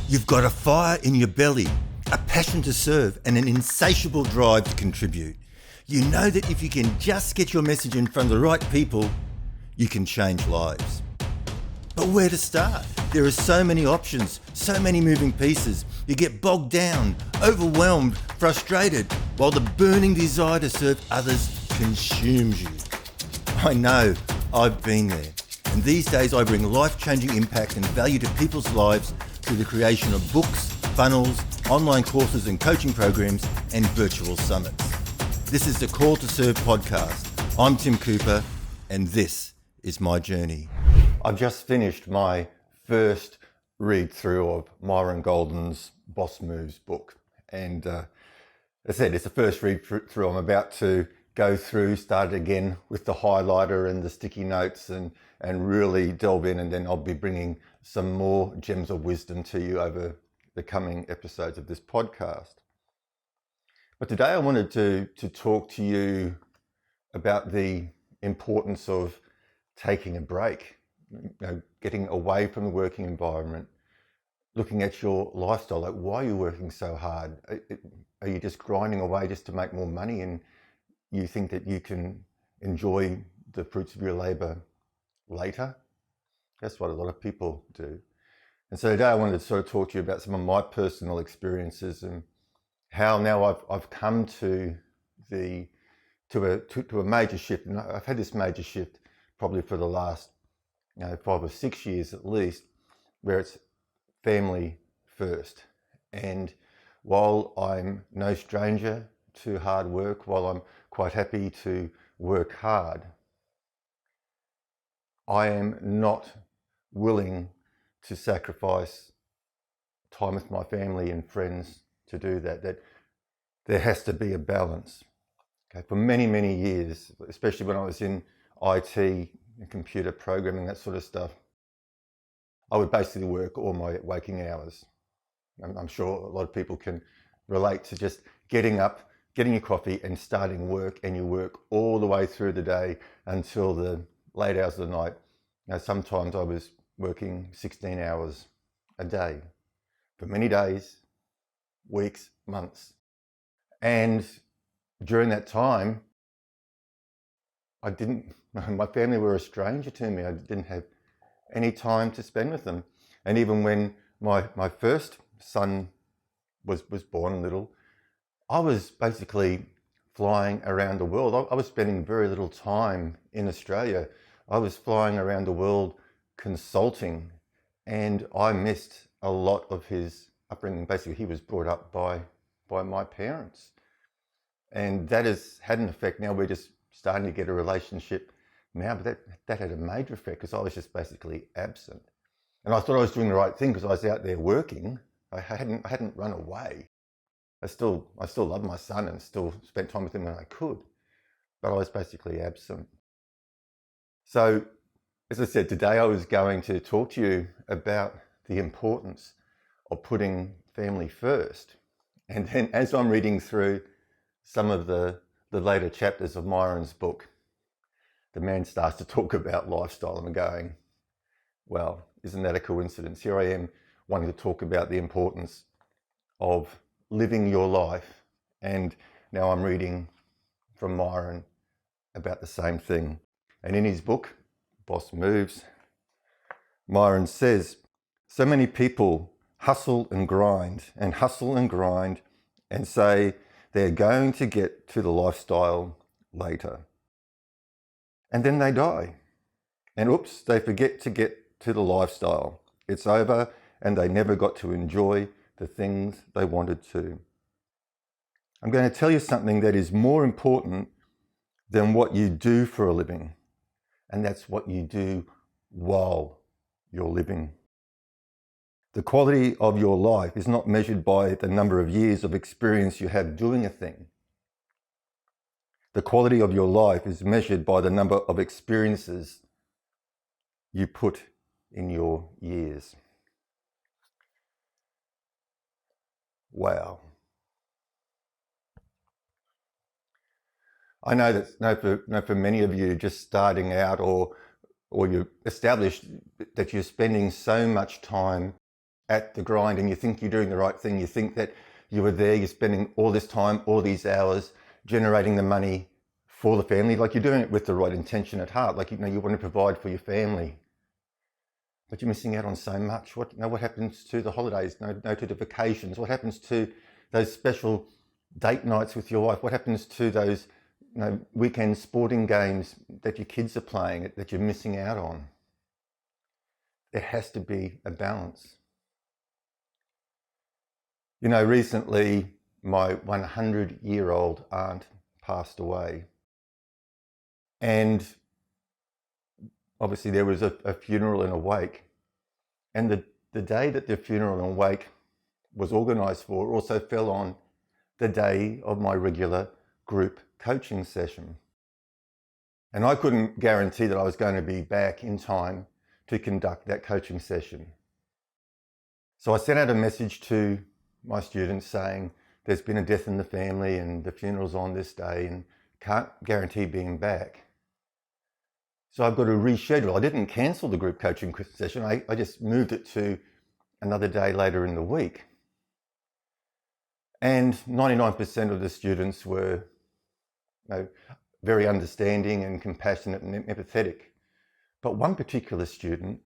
You've got a fire in your belly, a passion to serve, and an insatiable drive to contribute. You know that if you can just get your message in front of the right people, you can change lives. But where to start? There are so many options, so many moving pieces. You get bogged down, overwhelmed, frustrated, while the burning desire to serve others consumes you. I know, I've been there. And these days I bring life-changing impact and value to people's lives through the creation of books, funnels, online courses and coaching programs, and virtual summits. This is the Call to Serve podcast. I'm Tim Cooper, and this is my journey. I've just finished my first read-through of Myron Golden's B.O.S. Moves book. And as I said, it's the first read-through. I'm about to go through, start again with the highlighter and the sticky notes and really delve in, and then I'll be bringing some more gems of wisdom to you over the coming episodes of this podcast. But today I wanted to talk to you about the importance of taking a break, getting away from the working environment, looking at your lifestyle. Like, why are you working so hard? Are you just grinding away just to make more money, and you think that you can enjoy the fruits of your labor later? That's what a lot of people do. And so today I wanted to sort of talk to you about some of my personal experiences and how now I've come to a major shift. And I've had this major shift probably for the last 5 or 6 years at least, where it's family first. And while I'm no stranger to hard work, while I'm quite happy to work hard, I am not willing to sacrifice time with my family and friends to do that. That there has to be a balance. Okay, for many, many years, especially when I was in IT and computer programming, that sort of stuff, I would basically work all my waking hours. I'm sure a lot of people can relate to just getting up, getting your coffee and starting work, and you work all the way through the day until the late hours of the night. Sometimes I was working 16 hours a day for many days, weeks, months. And during that time, my family were a stranger to me. I didn't have any time to spend with them. And even when my first son was born little, I was basically flying around the world. I was spending very little time in Australia. I was flying around the world consulting, and I missed a lot of his upbringing. Basically, he was brought up by my parents. And that has had an effect. Now we're just starting to get a relationship now, but that had a major effect because I was just basically absent. And I thought I was doing the right thing because I was out there working. I hadn't run away. I still loved my son and still spent time with him when I could, but I was basically absent. So, as I said, today I was going to talk to you about the importance of putting family first. And then as I'm reading through some of the later chapters of Myron's book, the man starts to talk about lifestyle, and I'm going, well, isn't that a coincidence? Here I am wanting to talk about the importance of living your life, and now I'm reading from Myron about the same thing. And in his book, B.O.S. Moves, Myron says, so many people hustle and grind and say they're going to get to the lifestyle later. And then they die. And oops, they forget to get to the lifestyle. It's over, and they never got to enjoy the things they wanted to. I'm going to tell you something that is more important than what you do for a living, and that's what you do while you're living. The quality of your life is not measured by the number of years of experience you have doing a thing. The quality of your life is measured by the number of experiences you put in your years. Wow. I know that for many of you just starting out or you've established that you're spending so much time at the grind and you think you're doing the right thing. You think that you were there, you're spending all this time, all these hours, generating the money for the family. Like, you're doing it with the right intention at heart. Like, you want to provide for your family. But you're missing out on so much. What happens to the holidays? No to the vacations. What happens to those special date nights with your wife? What happens to those weekend sporting games that your kids are playing that you're missing out on? There has to be a balance. Recently my 100-year-old aunt passed away, and obviously there was a funeral and a wake, and the day that the funeral and wake was organised for also fell on the day of my regular group coaching session. And I couldn't guarantee that I was going to be back in time to conduct that coaching session. So I sent out a message to my students saying, there's been a death in the family and the funeral's on this day and can't guarantee being back. So I've got to reschedule. I didn't cancel the group coaching session. I just moved it to another day later in the week. And 99% of the students were very understanding and compassionate and empathetic. But one particular student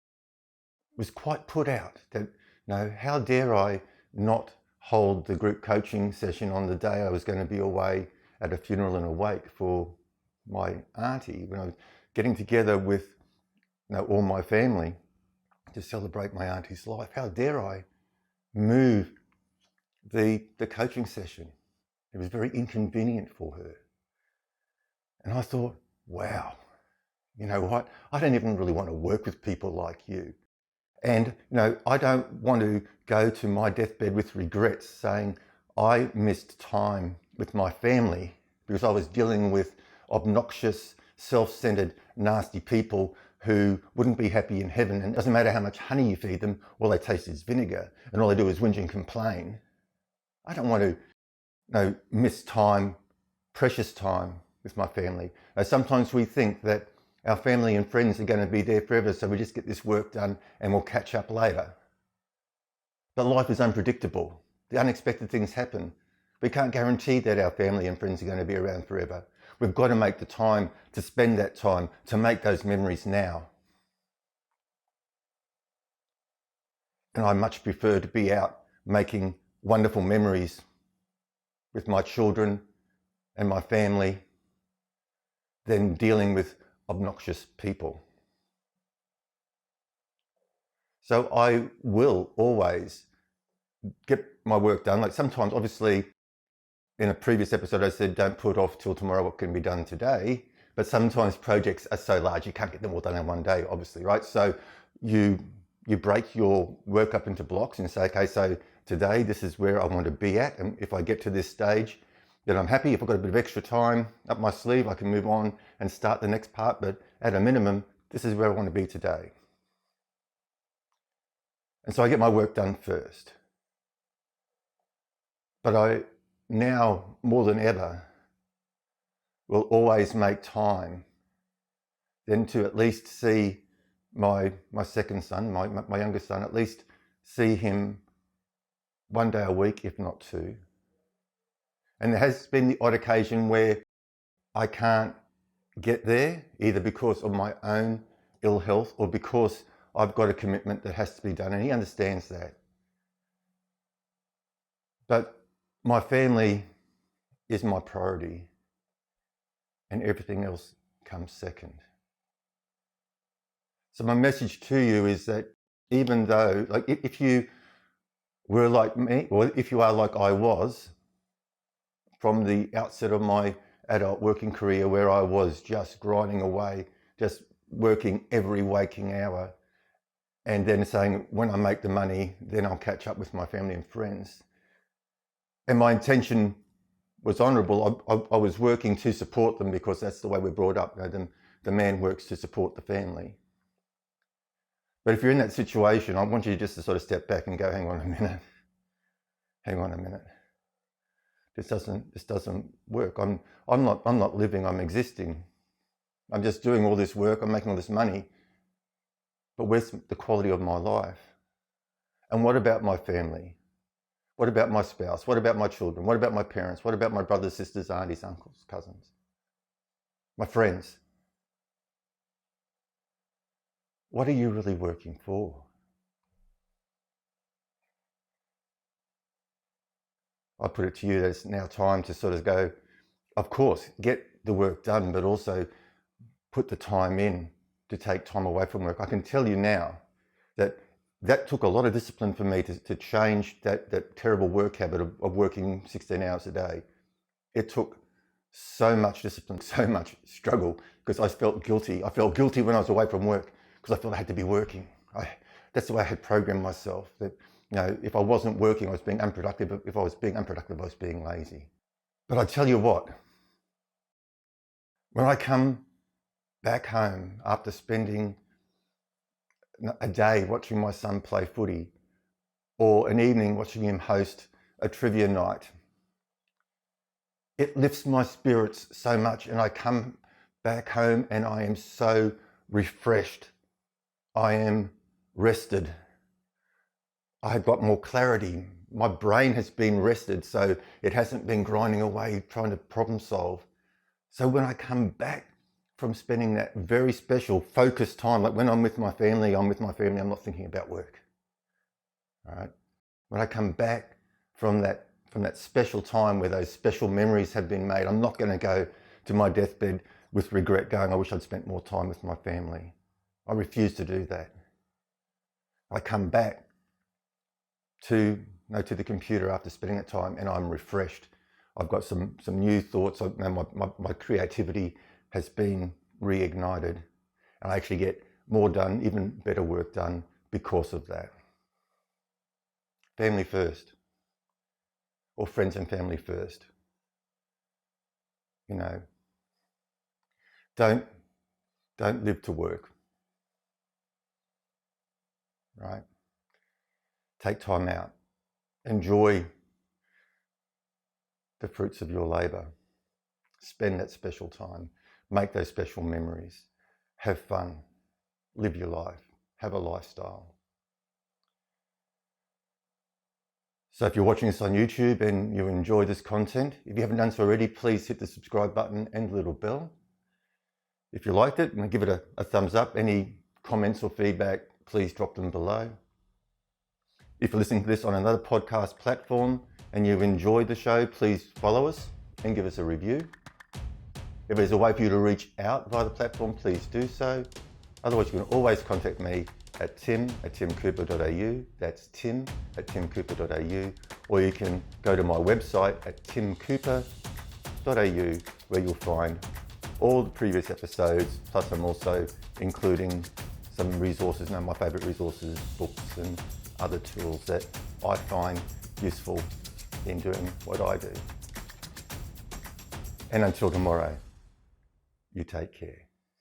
was quite put out that, how dare I not hold the group coaching session on the day I was going to be away at a funeral and a wake for my auntie, when I was getting together with all my family to celebrate my auntie's life. How dare I move the coaching session? It was very inconvenient for her. And I thought, wow, you know what? I don't even really want to work with people like you. And I don't want to go to my deathbed with regrets saying I missed time with my family because I was dealing with obnoxious, self-centered, nasty people who wouldn't be happy in heaven. And it doesn't matter how much honey you feed them, all they taste is vinegar, and all they do is whinge and complain. I don't want to miss time, precious time with my family. Sometimes we think that our family and friends are going to be there forever, so we just get this work done and we'll catch up later. But life is unpredictable. The unexpected things happen. We can't guarantee that our family and friends are going to be around forever. We've got to make the time to spend that time, to make those memories now. And I much prefer to be out making wonderful memories with my children and my family than dealing with obnoxious people. So I will always get my work done. Like, sometimes, obviously, in a previous episode I said don't put off till tomorrow what can be done today, but sometimes projects are so large you can't get them all done in one day, obviously, right? So you break your work up into blocks and say, okay, so today this is where I want to be at, and if I get to this stage, then I'm happy. If I've got a bit of extra time up my sleeve, I can move on and start the next part, but at a minimum, this is where I want to be today. And so I get my work done first. But I now, more than ever, will always make time then to at least see my second son, my youngest son, at least see him one day a week, if not two. And there has been the odd occasion where I can't get there, either because of my own ill health or because I've got a commitment that has to be done, and he understands that. But my family is my priority, and everything else comes second. So my message to you is that even though, if you were like me, or if you are like I was, from the outset of my adult working career, where I was just grinding away, just working every waking hour, and then saying, when I make the money, then I'll catch up with my family and friends. And my intention was honourable. I was working to support them because that's the way we're brought up. The man works to support the family. But if you're in that situation, I want you just to sort of step back and go, hang on a minute. This doesn't work. I'm not living, I'm existing. I'm just doing all this work, I'm making all this money. But where's the quality of my life? And what about my family? What about my spouse? What about my children? What about my parents? What about my brothers, sisters, aunties, uncles, cousins? My friends? What are you really working for? I put it to you that it's now time to sort of go, of course, get the work done, but also put the time in to take time away from work. I can tell you now that took a lot of discipline for me to change that terrible work habit of working 16 hours a day. It took so much discipline, so much struggle, because I felt guilty. I felt guilty when I was away from work because I felt I had to be working. That's the way I had programmed myself, that if I wasn't working, I was being unproductive. If I was being unproductive, I was being lazy. But I tell you what, when I come back home after spending a day watching my son play footy, or an evening watching him host a trivia night, it lifts my spirits so much, and I come back home and I am so refreshed. I am rested. I have got more clarity. My brain has been rested, so it hasn't been grinding away trying to problem solve. So when I come back from spending that very special focused time, like when I'm with my family, I'm not thinking about work. All right. When I come back from that special time where those special memories have been made, I'm not going to go to my deathbed with regret going, I wish I'd spent more time with my family. I refuse to do that. I come back to the computer after spending that time and I'm refreshed. I've got some new thoughts. My creativity has been reignited, and I actually get more done, even better work done because of that. Family first, or friends and family first. Don't live to work, right? Take time out. Enjoy the fruits of your labor. Spend that special time. Make those special memories. Have fun. Live your life. Have a lifestyle. So if you're watching this on YouTube and you enjoy this content, if you haven't done so already, please hit the subscribe button and the little bell. If you liked it, give it a thumbs up. Any comments or feedback, please drop them below. If you're listening to this on another podcast platform and you've enjoyed the show, please follow us and give us a review. If there's a way for you to reach out via the platform, please do so. Otherwise, you can always contact me at tim@timcooper.au. That's tim@timcooper.au. Or you can go to my website at timcooper.au, where you'll find all the previous episodes. Plus, I'm also including some resources, my favorite resources, books and other tools that I find useful in doing what I do. And until tomorrow, you take care.